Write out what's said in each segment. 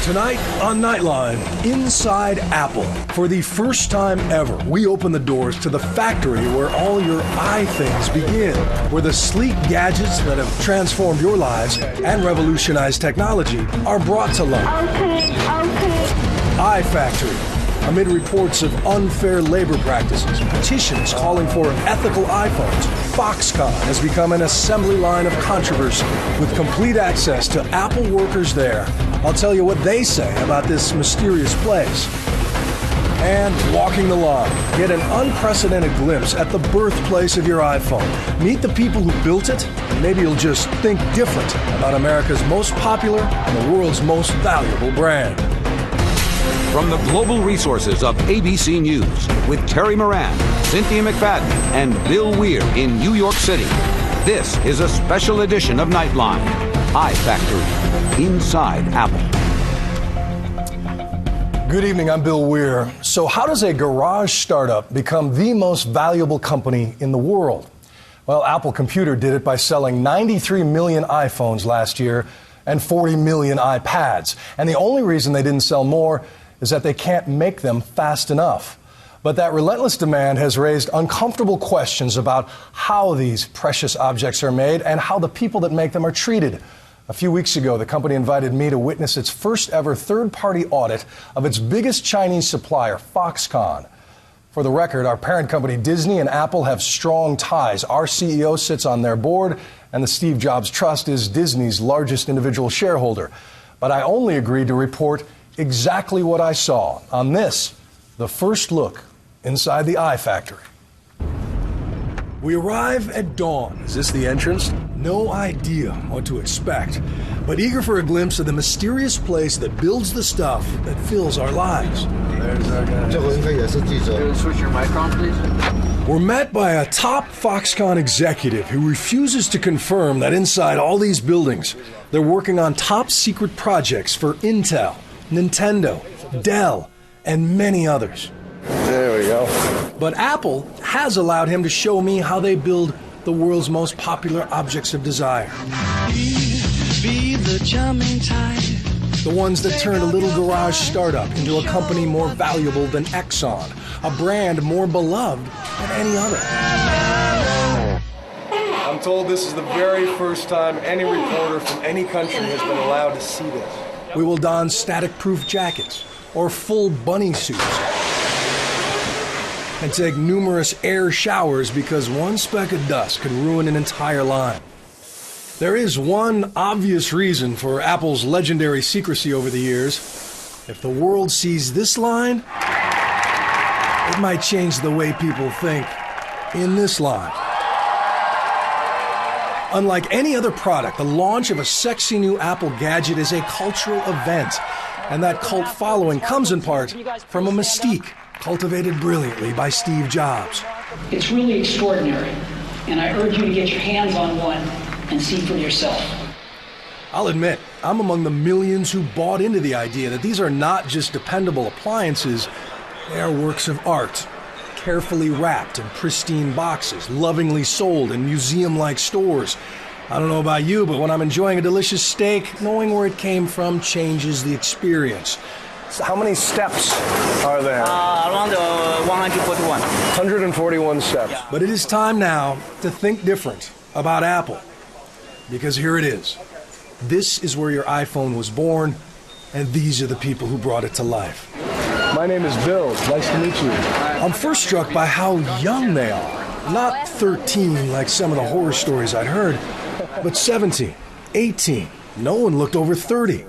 Tonight on Nightline, inside Apple. For the first time ever, we open the doors to the factory where all your things begin, where the sleek gadgets that have transformed your lives and revolutionized technology are brought to life. iFactory. Amid reports of unfair labor practices, petitions calling for ethical iPhones, Foxconn has become an assembly line of controversy with complete access to Apple workers there. I'll tell you what they say about this mysterious place. And walking the line, get an unprecedented glimpse at the birthplace of your iPhone. Meet the people who built it, and maybe you'll just think different about America's most popular and the world's most valuable brand. From the global resources of ABC News, with Terry Moran, Cynthia McFadden, and Bill Weir in New York City, this is a special edition of Nightline, iFactory, inside Apple. Good evening, I'm Bill Weir. So how does a garage startup become the most valuable company in the world? Well, Apple Computer did it by selling 93 million iPhones last year and 40 million iPads. And the only reason they didn't sell more is that they can't make them fast enough. But that relentless demand has raised uncomfortable questions about how these precious objects are made and how the people that make them are treated. A few weeks ago, the company invited me to witness its first ever third-party audit of its biggest Chinese supplier, Foxconn. For the record, our parent company Disney and Apple have strong ties. Our CEO sits on their board, and the Steve Jobs Trust is Disney's largest individual shareholder. But I only agreed to report exactly what I saw on this, the first look inside the iFactory. We arrive at dawn. Is this the entrance? No idea what to expect, but eager for a glimpse of the mysterious place that builds the stuff that fills our lives. There's our guy. Switch your mic on, please. We're met by a top Foxconn executive who refuses to confirm that inside all these buildings, they're working on top secret projects for Intel, Nintendo, Dell, and many others. There we go. But Apple has allowed him to show me how they build the world's most popular objects of desire. Be the charming type. The ones that turned a little garage startup into a company more valuable than Exxon, a brand more beloved than any other. I'm told this is the very first time any reporter from any country has been allowed to see this. We will don static-proof jackets or full bunny suits and take numerous air showers because one speck of dust could ruin an entire line. There is one obvious reason for Apple's legendary secrecy over the years. If the world sees this line, it might change the way people think in this line. Unlike any other product, the launch of a sexy new Apple gadget is a cultural event, and that cult following comes in part from a mystique cultivated brilliantly by Steve Jobs. It's really extraordinary, and I urge you to get your hands on one and see for yourself. I'll admit, I'm among the millions who bought into the idea that these are not just dependable appliances, they are works of art, carefully wrapped in pristine boxes, lovingly sold in museum-like stores. I don't know about you, but when I'm enjoying a delicious steak, knowing where it came from changes the experience. So how many steps are there? Around 141. 141 steps. But it is time now to think different about Apple. Because here it is. This is where your iPhone was born, and these are the people who brought it to life. My name is Bill. Nice to meet you. I'm first struck by how young they are. Not 13 like some of the horror stories I'd heard, but 17, 18. No one looked over 30.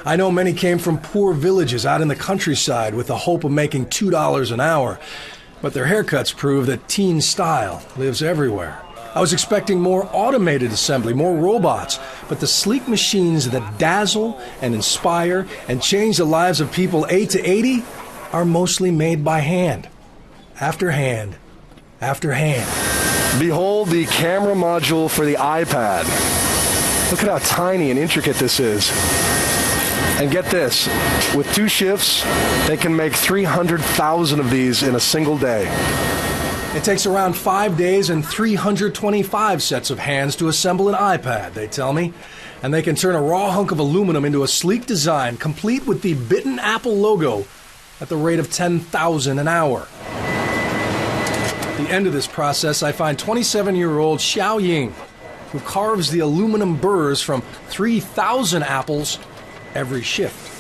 I know many came from poor villages out in the countryside with the hope of making $2 an hour, but their haircuts prove that teen style lives everywhere. I was expecting more automated assembly, more robots, but the sleek machines that dazzle and inspire and change the lives of people 8 to 80 are mostly made by hand, after hand, after hand. Behold the camera module for the iPad. Look at how tiny and intricate this is. And get this, with 2 shifts, they can make 300,000 of these in a single day. It takes around 5 days and 325 sets of hands to assemble an iPad, they tell me. And they can turn a raw hunk of aluminum into a sleek design, complete with the bitten Apple logo, at the rate of 10,000 an hour. At the end of this process, I find 27-year-old Xiao Ying, who carves the aluminum burrs from 3,000 apples every shift.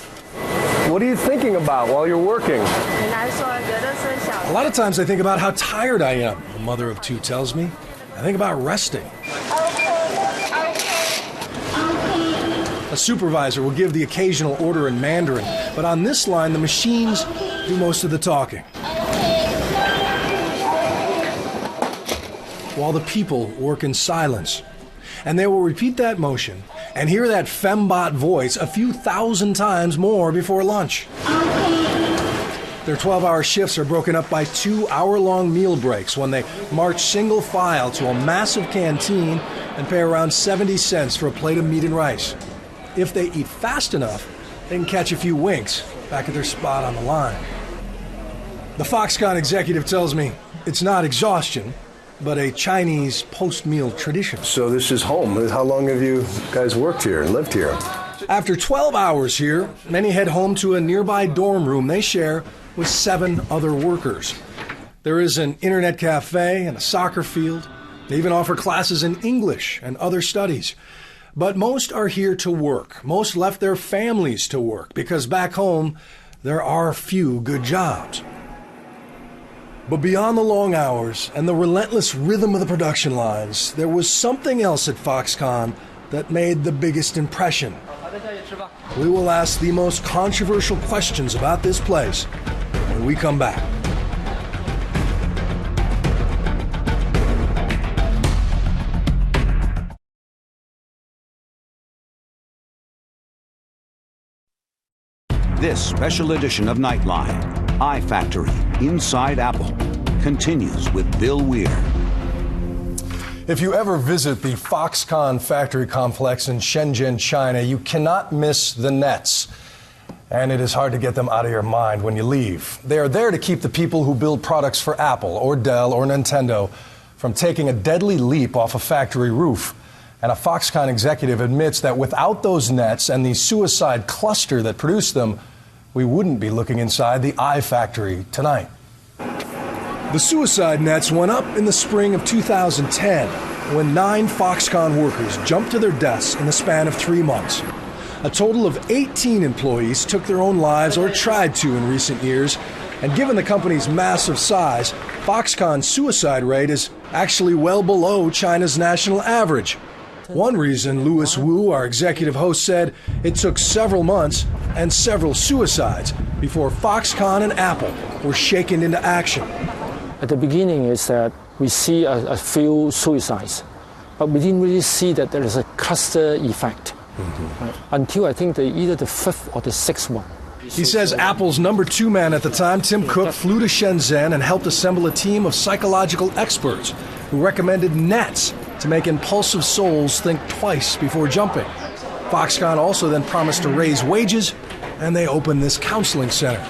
What are you thinking about while you're working? A lot of times I think about how tired I am, the mother of two tells me. I think about resting. A supervisor will give the occasional order in Mandarin, but on this line, the machines do most of the talking. While the people work in silence. And they will repeat that motion and hear that fembot voice a few thousand times more before lunch. Their 12-hour shifts are broken up by 2-hour-long meal breaks when they march single file to a massive canteen and pay around 70 cents for a plate of meat and rice. If they eat fast enough, they can catch a few winks back at their spot on the line. The Foxconn executive tells me it's not exhaustion, but a Chinese post-meal tradition. So this is home. How long have you guys worked here and lived here? After 12 hours here, many head home to a nearby dorm room they share with 7 other workers. There is an internet cafe and a soccer field. They even offer classes in English and other studies. But most are here to work. Most left their families to work because back home, there are few good jobs. But beyond the long hours and the relentless rhythm of the production lines, there was something else at Foxconn that made the biggest impression. We will ask the most controversial questions about this place when we come back. This special edition of Nightline, iFactory, Inside Apple, continues with Bill Weir. If you ever visit the Foxconn factory complex in Shenzhen, China, you cannot miss the nets. And it is hard to get them out of your mind when you leave. They are there to keep the people who build products for Apple or Dell or Nintendo from taking a deadly leap off a factory roof. And a Foxconn executive admits that without those nets and the suicide cluster that produced them, we wouldn't be looking inside the iFactory tonight. The suicide nets went up in the spring of 2010 when 9 Foxconn workers jumped to their desks in the span of 3 months. A total of 18 employees took their own lives or tried to in recent years, and given the company's massive size, Foxconn's suicide rate is actually well below China's national average. One reason, Louis Wu, our executive host, said it took several months and several suicides before Foxconn and Apple were shaken into action. At the beginning is that we see a few suicides, but we didn't really see that there is a cluster effect right? Until I think either the 5th or the 6th one. He says Apple's number 2 man at the time, Tim Cook, flew to Shenzhen and helped assemble a team of psychological experts who recommended nets to make impulsive souls think twice before jumping. Foxconn also then promised to raise wages, and they opened this counseling center.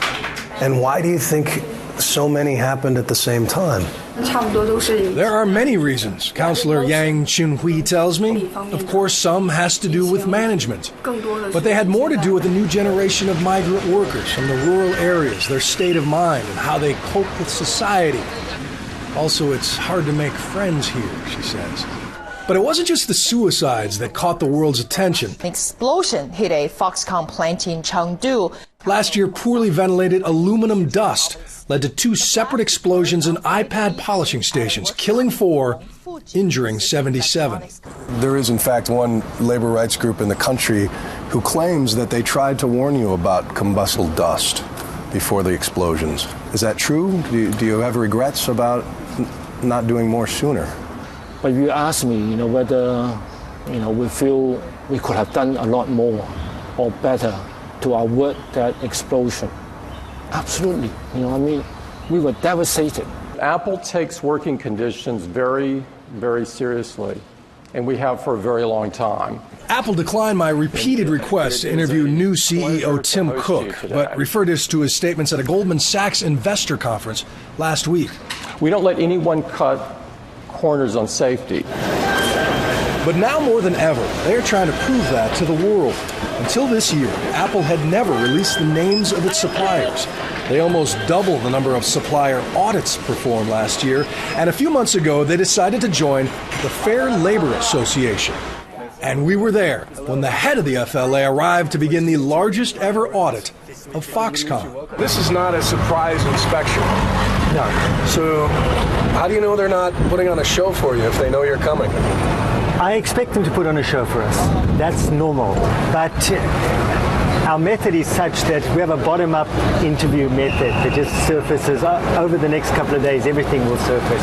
And why do you think so many happened at the same time? There are many reasons, Counselor Yang Chunhui tells me. Of course, some has to do with management. But they had more to do with the new generation of migrant workers from the rural areas, their state of mind, and how they cope with society. Also, it's hard to make friends here, she says. But it wasn't just the suicides that caught the world's attention. An explosion hit a Foxconn plant in Chengdu. Last year, poorly ventilated aluminum dust led to 2 separate explosions in iPad polishing stations, killing 4, injuring 77. There is, in fact, one labor rights group in the country who claims that they tried to warn you about combustible dust before the explosions. Is that true? Do you have regrets about not doing more sooner? But you ask me, whether, we feel we could have done a lot more or better to avert that explosion. Absolutely. We were devastated. Apple takes working conditions very, very seriously. and we have for a very long time. Apple declined my repeated request to interview new CEO Tim Cook, but referred us to his statements at a Goldman Sachs investor conference last week. We don't let anyone cut corners on safety. But now more than ever, they are trying to prove that to the world. Until this year, Apple had never released the names of its suppliers. They almost doubled the number of supplier audits performed last year, and a few months ago they decided to join the Fair Labor Association. And we were there when the head of the FLA arrived to begin the largest ever audit of Foxconn. This is not a surprise inspection. No. So how do you know they're not putting on a show for you if they know you're coming? I expect them to put on a show for us. That's normal. But our method is such that we have a bottom-up interview method that just surfaces. Over the next couple of days, everything will surface.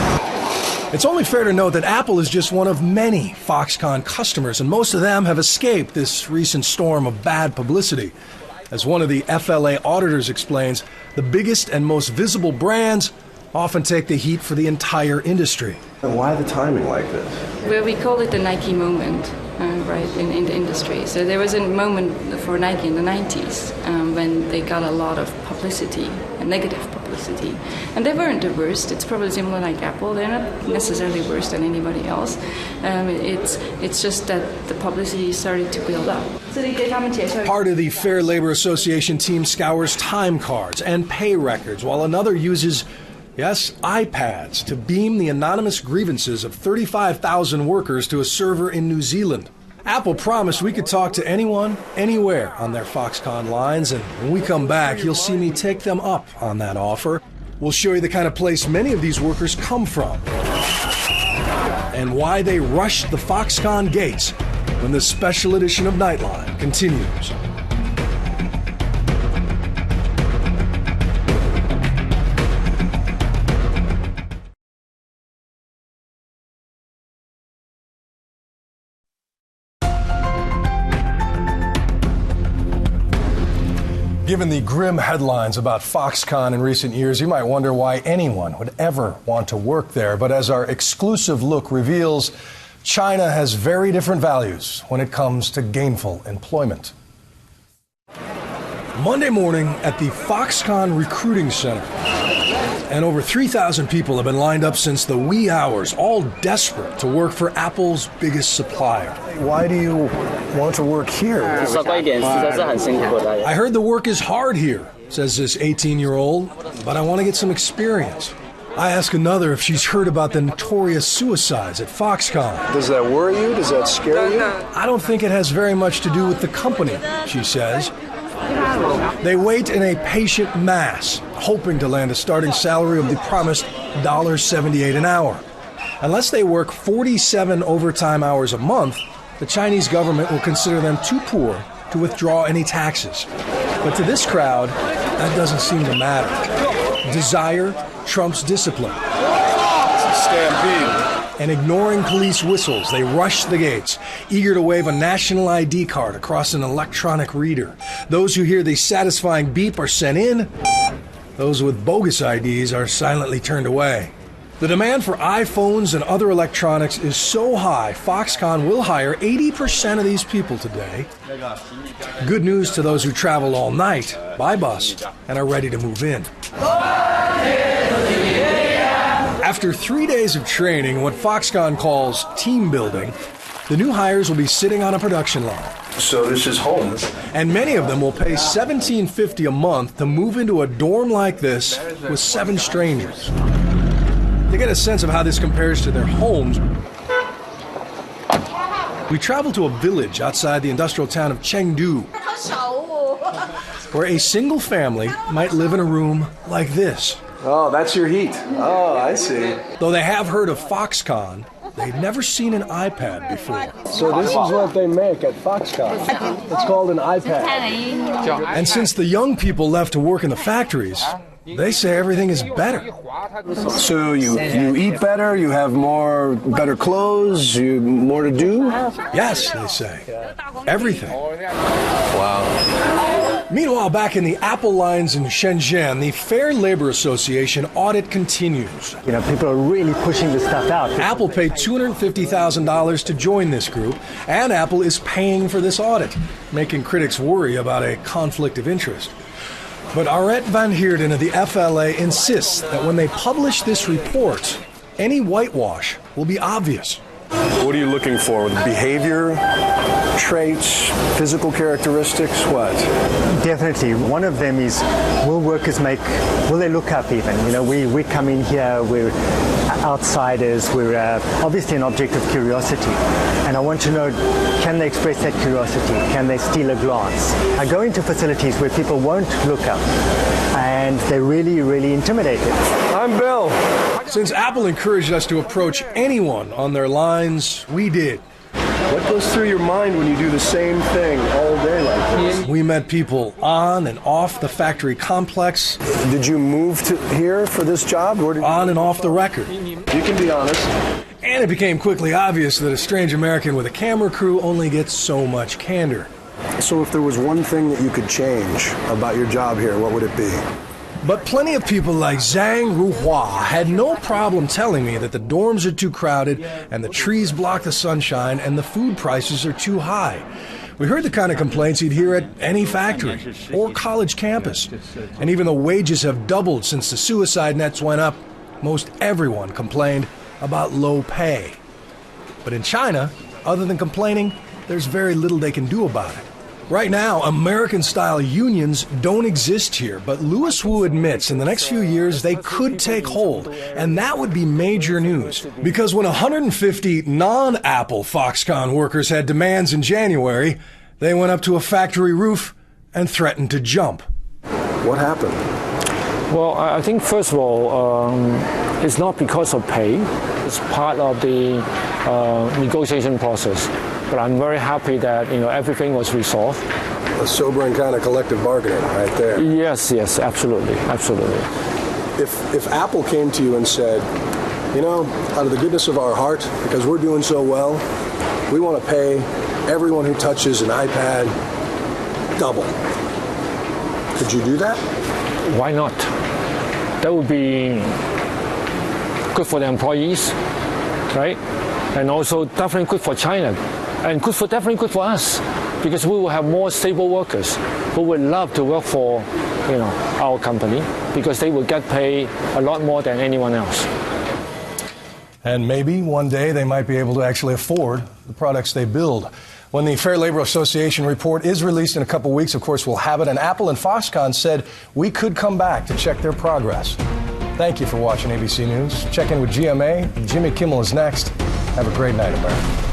It's only fair to note that Apple is just one of many Foxconn customers, and most of them have escaped this recent storm of bad publicity. As one of the FLA auditors explains, the biggest and most visible brands often take the heat for the entire industry. And why the timing like this? Well, we call it the Nike moment, right, in the industry. So there was a moment for Nike in the 90s when they got a lot of publicity, negative publicity. And they weren't the worst. It's probably similar like Apple. They're not necessarily worse than anybody else. It's just that the publicity started to build up. Part of the Fair Labor Association team scours time cards and pay records, while another uses iPads to beam the anonymous grievances of 35,000 workers to a server in New Zealand. Apple promised we could talk to anyone, anywhere on their Foxconn lines, and when we come back, you'll see me take them up on that offer. We'll show you the kind of place many of these workers come from and why they rushed the Foxconn gates when the special edition of Nightline continues. Given the grim headlines about Foxconn in recent years, you might wonder why anyone would ever want to work there. But as our exclusive look reveals, China has very different values when it comes to gainful employment. Monday morning at the Foxconn Recruiting Center, and over 3,000 people have been lined up since the wee hours, all desperate to work for Apple's biggest supplier. Why do you want to work here? I heard the work is hard here, says this 18-year-old, but I want to get some experience. I ask another if she's heard about the notorious suicides at Foxconn. Does that worry you? Does that scare you? I don't think it has very much to do with the company, she says. They wait in a patient mass, hoping to land a starting salary of the promised $1.78 an hour. Unless they work 47 overtime hours a month, the Chinese government will consider them too poor to withdraw any taxes. But to this crowd, that doesn't seem to matter. Desire trumps discipline. It's a stampede. And ignoring police whistles, they rush the gates, eager to wave a national ID card across an electronic reader. Those who hear the satisfying beep are sent in. Those with bogus IDs are silently turned away. The demand for iPhones and other electronics is so high, Foxconn will hire 80% of these people today. Good news to those who travel all night by bus and are ready to move in. After 3 days of training, what Foxconn calls team building, the new hires will be sitting on a production line. So this is home. And many of them will pay $17.50 a month to move into a dorm like this with 7 strangers. To get a sense of how this compares to their homes, we travel to a village outside the industrial town of Chengdu, where a single family might live in a room like this. Oh, that's your heat. Oh, I see. Though they have heard of Foxconn, they've never seen an iPad before. So this is what they make at Foxconn. It's called an iPad. And since the young people left to work in the factories, they say everything is better. So you eat better, you have better clothes, more to do? Yes, they say. Everything. Wow. Meanwhile, back in the Apple lines in Shenzhen, the Fair Labor Association audit continues. You know, people are really pushing this stuff out. Apple paid $250,000 to join this group, and Apple is paying for this audit, making critics worry about a conflict of interest. But Arette van Heerden of the FLA insists that when they publish this report, any whitewash will be obvious. What are you looking for? Behavior, traits, physical characteristics, what? Definitely. One of them is, will they look up even? You know, we come in here, we're outsiders, we're obviously an object of curiosity. And I want to know, can they express that curiosity? Can they steal a glance? I go into facilities where people won't look up and they're really, really intimidated. I'm Bill. Since Apple encouraged us to approach anyone on their lines, we did. What goes through your mind when you do the same thing all day like this? We met people on and off the factory complex. Did you move to here for this job? On and off the record. You can be honest. And it became quickly obvious that a strange American with a camera crew only gets so much candor. So if there was one thing that you could change about your job here, what would it be? But plenty of people like Zhang Ruhua had no problem telling me that the dorms are too crowded and the trees block the sunshine and the food prices are too high. We heard the kind of complaints you'd hear at any factory or college campus. And even though wages have doubled since the suicide nets went up, most everyone complained about low pay. But in China, other than complaining, there's very little they can do about it. Right now, American-style unions don't exist here, but Louis Wu admits in the next few years they could take hold, and that would be major news. Because when 150 non-Apple Foxconn workers had demands in January, they went up to a factory roof and threatened to jump. What happened? Well, I think first of all, it's not because of pay. It's part of the negotiation process. But I'm very happy that everything was resolved. A sobering kind of collective bargaining right there. Yes, absolutely. If Apple came to you and said, out of the goodness of our heart, because we're doing so well, we want to pay everyone who touches an iPad double. Could you do that? Why not? That would be good for the employees, right? And also definitely good for China. And definitely good for us, because we will have more stable workers who would love to work for, our company, because they will get paid a lot more than anyone else. And maybe one day they might be able to actually afford the products they build. When the Fair Labor Association report is released in a couple weeks, of course, we'll have it. And Apple and Foxconn said we could come back to check their progress. Thank you for watching ABC News. Check in with GMA. Jimmy Kimmel is next. Have a great night, America.